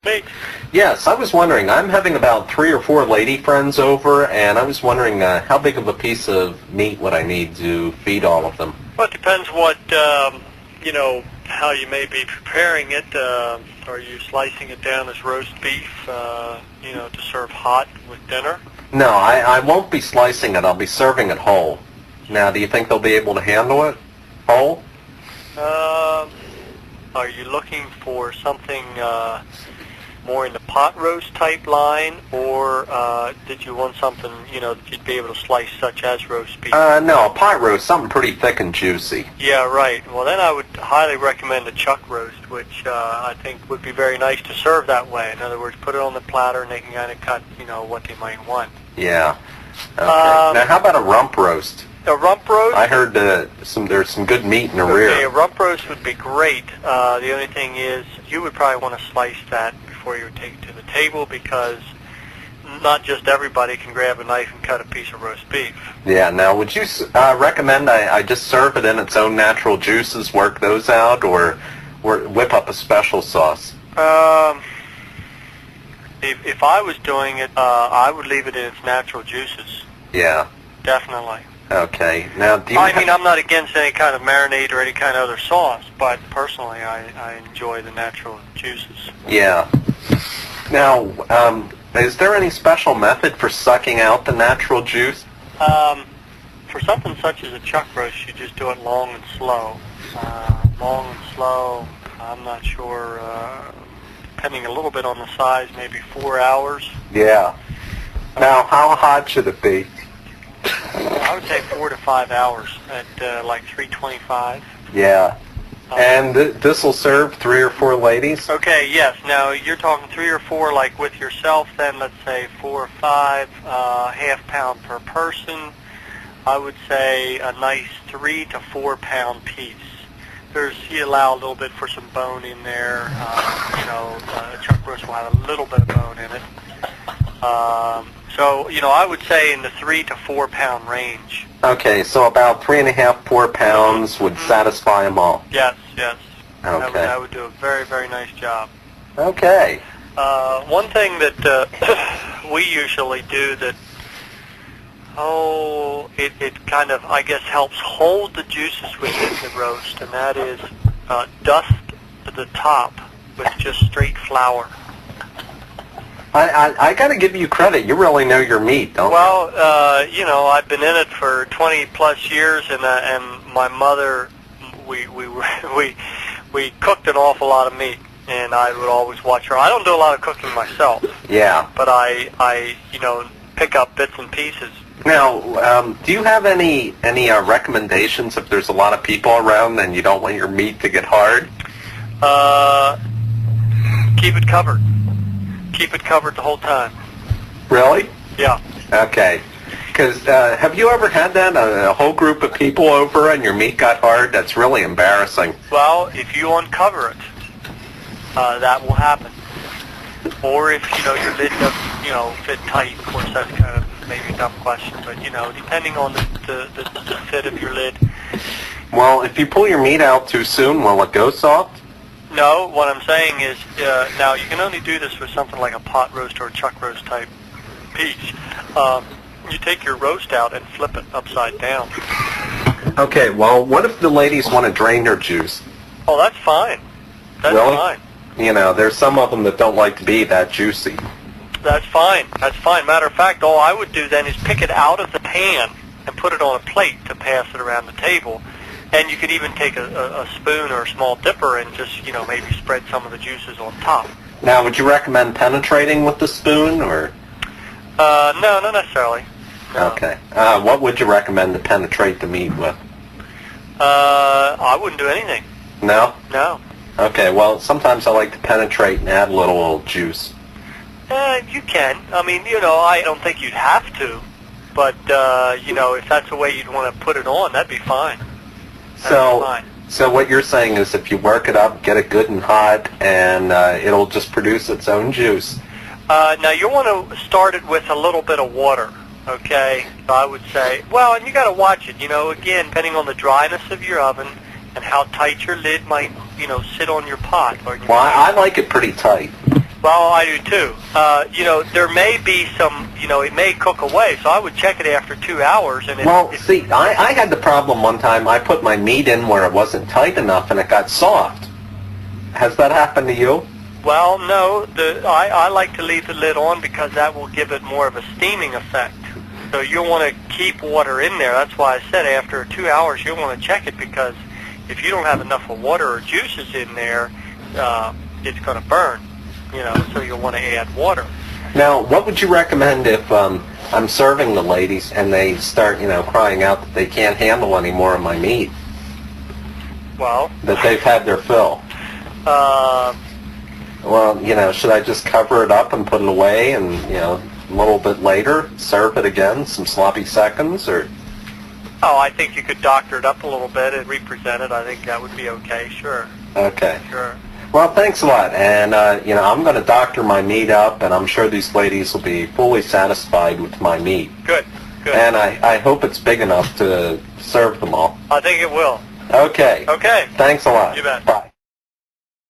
Me? Yes, I was wondering, I'm having about 3 or 4 lady friends over, and I was wondering how big of a piece of meat would I need to feed all of them? Well, it depends what, how you may be preparing it. Are you slicing it down as roast beef, to serve hot with dinner? No, I won't be slicing it. I'll be serving it whole. Now, do you think they'll be able to handle it whole? Are you looking for something more in the pot roast type line, or did you want something, that you'd be able to slice, such as roast beef? No, a pot roast, something pretty thick and juicy. Yeah, right. Well, then I would highly recommend a chuck roast, which I think would be very nice to serve that way. In other words, put it on the platter and they can kind of cut, what they might want. Yeah. Okay. Now, how about a rump roast? A rump roast? I heard there's some good meat in the rear. Okay, a rump roast would be great. The only thing is, you would probably want to slice that before you take it to the table, because not just everybody can grab a knife and cut a piece of roast beef. Yeah. Now, would you recommend I just serve it in its own natural juices, work those out, or whip up a special sauce? If I was doing it, I would leave it in its natural juices. Yeah. Definitely. Okay. Now, do you I'm not against any kind of marinade or any kind of other sauce, but personally, I enjoy the natural juices. Yeah. Now, is there any special method for sucking out the natural juice? For something such as a chuck roast, you just do it long and slow. Long and slow, I'm not sure, depending a little bit on the size, maybe 4 hours. Yeah. Now, how hot should it be? I would say 4 to 5 hours at like 325. Yeah. And this will serve 3 or 4 ladies? Okay, yes. Now, you're talking 3 or 4, like with yourself, then let's say 4 or 5, half pound per person. I would say a nice 3 to 4 pound piece. You allow a little bit for some bone in there. A chuck roast will have a little bit of bone in it. So, I would say in the 3 to 4 pound range. Okay, so about 3.5, 4 pounds would satisfy them all. Yes, yes. Okay. That would do a very, very nice job. Okay. One thing that we usually do that, it kind of, I guess, helps hold the juices within the roast, and that is dust the top with just straight flour. I got to give you credit. You really know your meat, don't you? Well, I've been in it for 20 plus years, and my mother, we cooked an awful lot of meat, and I would always watch her. I don't do a lot of cooking myself. Yeah. But I pick up bits and pieces. Now, do you have any recommendations if there's a lot of people around and you don't want your meat to get hard? Keep it covered. Keep it covered the whole time. Really? Yeah. Okay. Because have you ever had that, a whole group of people over and your meat got hard? That's really embarrassing. Well, if you uncover it, that will happen. Or if, your lid doesn't, fit tight. Of course, that's kind of maybe a dumb question, but, depending on the fit of your lid. Well, if you pull your meat out too soon, will it go soft? No, what I'm saying is, now you can only do this with something like a pot roast or a chuck roast type piece. You take your roast out and flip it upside down. Okay, well, what if the ladies want to drain their juice? Oh, that's fine. That's really? Fine. There's some of them that don't like to be that juicy. That's fine. That's fine. Matter of fact, all I would do then is pick it out of the pan and put it on a plate to pass it around the table. And you could even take a spoon or a small dipper and just, maybe spread some of the juices on top. Now, would you recommend penetrating with the spoon, or? No, not necessarily. No. Okay. What would you recommend to penetrate the meat with? I wouldn't do anything. No? No. Okay, well, sometimes I like to penetrate and add a little juice. You can. I mean, I don't think you'd have to. But, if that's the way you'd want to put it on, that'd be fine. So what you're saying is if you work it up, get it good and hot, and it'll just produce its own juice. Now, you want to start it with a little bit of water, okay? So I would say, well, and you got to watch it, again, depending on the dryness of your oven and how tight your lid might, sit on your pot. Or I like it pretty tight. Well, I do too. There may be some, it may cook away, so I would check it after 2 hours. And See, I had the problem one time. I put my meat in where it wasn't tight enough and it got soft. Has that happened to you? Well, no. I like to leave the lid on because that will give it more of a steaming effect. So you'll want to keep water in there. That's why I said after 2 hours you'll want to check it, because if you don't have enough of water or juices in there, it's going to burn. So you'll want to add water. Now, what would you recommend if I'm serving the ladies and they start, crying out that they can't handle any more of my meat? Well, that they've had their fill. Well, should I just cover it up and put it away and, a little bit later serve it again, some sloppy seconds, or? Oh, I think you could doctor it up a little bit and represent it. I think that would be okay, sure. Okay. Sure. Well, thanks a lot. And, I'm going to doctor my meat up, and I'm sure these ladies will be fully satisfied with my meat. Good, good. And I hope it's big enough to serve them all. I think it will. Okay. Okay. Thanks a lot. You bet. Bye.